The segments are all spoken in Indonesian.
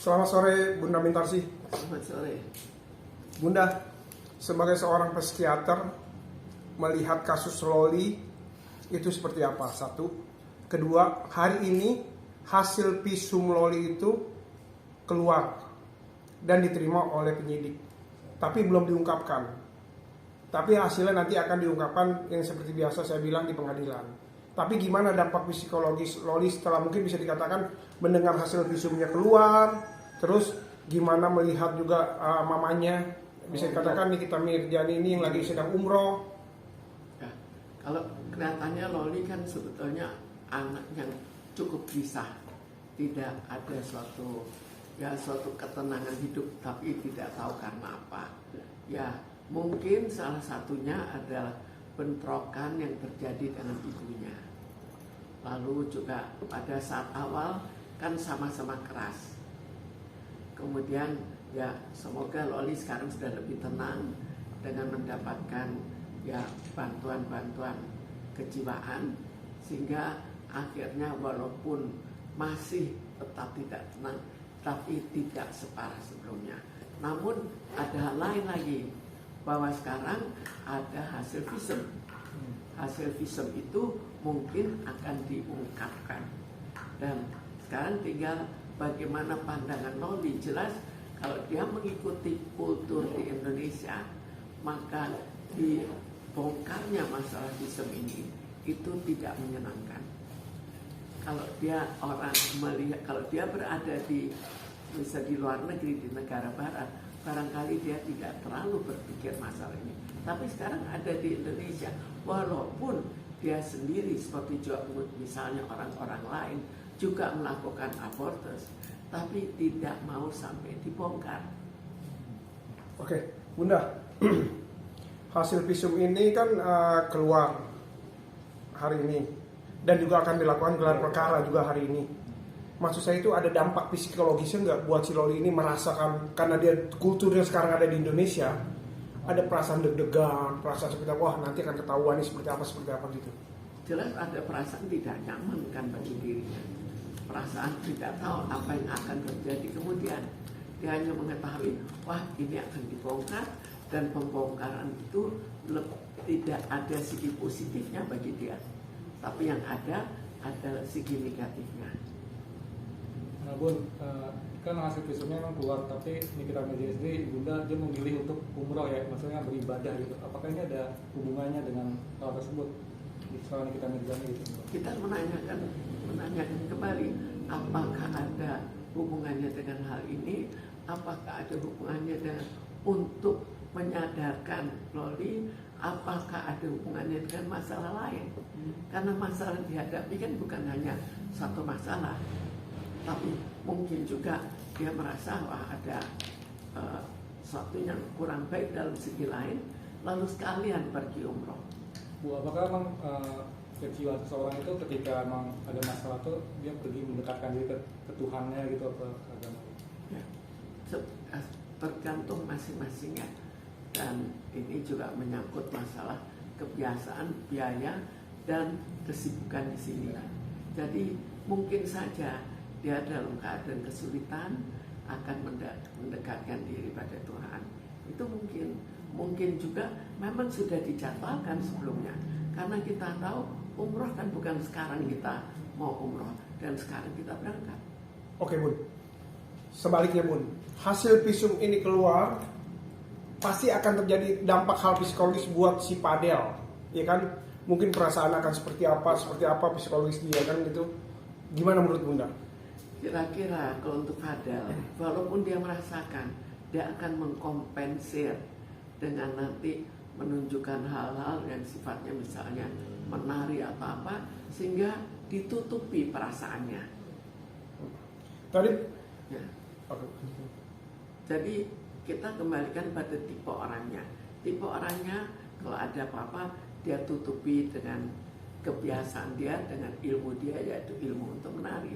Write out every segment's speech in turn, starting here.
Selamat sore Bunda Mintarsi. Selamat sore. Bunda, sebagai seorang psikiater, melihat kasus Loli itu seperti apa? Satu. Kedua, hari ini hasil visum Loli itu keluar dan diterima oleh penyidik, tapi belum diungkapkan. Tapi hasilnya nanti akan diungkapkan yang seperti biasa saya bilang di pengadilan. Tapi gimana dampak psikologis Loli setelah mungkin bisa dikatakan mendengar hasil visumnya keluar, terus gimana melihat juga mamanya, bisa dikatakan Nikita Mirzani ini yang lagi sedang umroh. Ya, kalau kelihatannya Loli kan sebetulnya anak yang cukup bisa, tidak ada suatu ketenangan hidup, tapi tidak tahu karena apa. Ya, mungkin salah satunya adalah bentrokan yang terjadi dengan ibunya. Lalu juga pada saat awal kan sama-sama keras. Kemudian ya semoga Loli sekarang sudah lebih tenang dengan mendapatkan ya bantuan-bantuan kejiwaan, sehingga akhirnya walaupun masih tetap tidak tenang, tapi tidak separah sebelumnya. Namun ada hal lain lagi, bahwa sekarang ada hasil visum. Hasil visum itu mungkin akan diungkapkan, dan sekarang tinggal bagaimana pandangan Loli. Jelas kalau dia mengikuti kultur di Indonesia, maka dibongkarnya masalah visum ini itu tidak menyenangkan. Kalau dia orang melihat, kalau dia berada di luar negeri, di negara barat, barangkali dia tidak terlalu berpikir masalah ini. Tapi sekarang ada di Indonesia, walaupun dia sendiri seperti John misalnya, orang-orang lain juga melakukan abortus, tapi tidak mau sampai dibongkar. Oke, Bunda, hasil visum ini kan keluar hari ini dan juga akan dilakukan gelar perkara juga hari ini. Maksud saya itu ada dampak psikologisnya nggak buat si Loli ini merasakan, karena dia kulturnya sekarang ada di Indonesia, ada perasaan deg-degan, perasaan seperti wah nanti akan ketahuan ini seperti apa gitu. Jelas ada perasaan tidak nyaman kan bagi dirinya. Perasaan tidak tahu apa yang akan terjadi kemudian. Dia hanya mengetahui, wah ini akan dibongkar, dan pembongkaran itu tidak ada segi positifnya bagi dia, tapi yang ada adalah segi negatifnya. Nah Bun, kan hasil visumnya memang keluar, tapi Nikita Mirzani sendiri, Bunda, dia memilih untuk umroh ya, maksudnya beribadah gitu. Apakah ini ada hubungannya dengan hal tersebut? Soal Nikita Mirzani gitu. Kita menanyakan kembali, apakah ada hubungannya dengan hal ini? Apakah ada hubungannya dengan untuk menyadarkan Loli? Apakah ada hubungannya dengan masalah lain? Karena masalah dihadapi kan bukan hanya satu masalah, tapi mungkin juga dia merasa wah ada sesuatu yang kurang baik dalam segi lain, lalu sekalian pergi umroh. Bu, apakah memang kejiwaan seseorang itu ketika memang ada masalah tuh dia pergi mendekatkan diri ke Tuhannya gitu, ke agama? Ya, tergantung masing-masingnya, dan ini juga menyangkut masalah kebiasaan, biaya, dan kesibukan di sini. Jadi mungkin saja dia dalam keadaan kesulitan akan mendekatkan diri pada Tuhan. Itu mungkin juga memang sudah dijadwalkan sebelumnya, karena kita tahu umroh kan bukan sekarang kita mau umroh dan sekarang kita berangkat. Oke Bun, sebaliknya Bun, hasil visum ini keluar, pasti akan terjadi dampak hal psikologis buat si Padel, ya kan? Mungkin perasaan akan seperti apa psikologis dia kan gitu. Gimana menurut Bunda? Kira-kira kalau untuk Padel, walaupun dia merasakan, dia akan mengkompensir dengan nanti menunjukkan hal-hal yang sifatnya misalnya menari atau apa, sehingga ditutupi perasaannya. Tadi Ya. Jadi kita kembalikan pada tipe orangnya. Tipe orangnya kalau ada apa-apa dia tutupi dengan kebiasaan dia, dengan ilmu dia, yaitu ilmu untuk menari.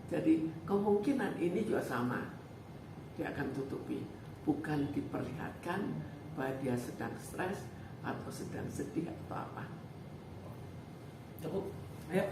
Jadi kemungkinan ini juga sama, dia akan tutupi, bukan diperlihatkan bahwa dia sedang stres atau sedang sedih atau apa. Cukup, ayo.